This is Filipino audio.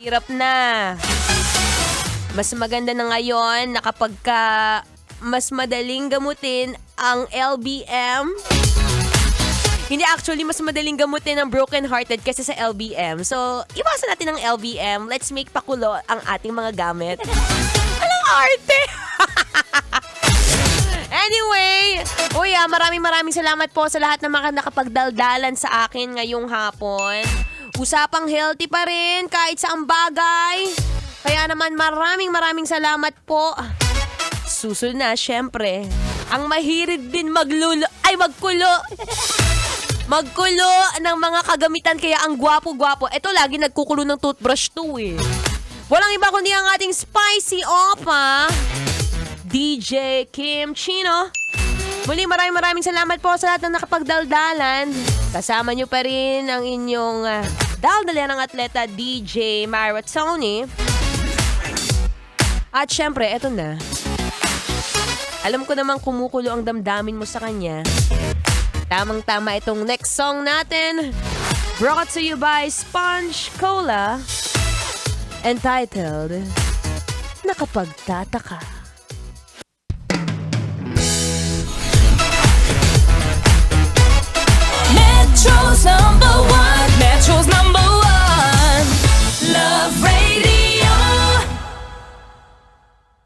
Hirap na. Mas maganda na ngayon na kapag mas madaling gamutin ang LBM. Hindi, actually, mas madaling gamutin ang broken-hearted kaysa sa LBM. So, iwasan natin ang LBM. Let's make pakulo ang ating mga gamit. Alang arte! Anyway, maraming salamat po sa lahat ng mga nakapagdaldalan sa akin ngayong hapon. Usapang healthy pa rin kahit sa ang bagay. Kaya naman maraming salamat po. Susunod na, syempre, ang mahilig din magkulo. Magkulo ng mga kagamitan kaya ang gwapo-gwapo. Ito lagi nagkukulo ng toothbrush to eh. Walang iba kundi ang ating spicy opa, DJ Kim Chino. Muli maraming salamat po sa lahat ng nakapagdaldalan. Kasama nyo pa rin ang inyong daldalan ng atleta DJ Myra Tony. At syempre, eto na. Alam ko namang kumukulo ang damdamin mo sa kanya. Tamang-tama itong next song natin. Brought to you by Sponge Cola. Entitled, Nakapagtataka.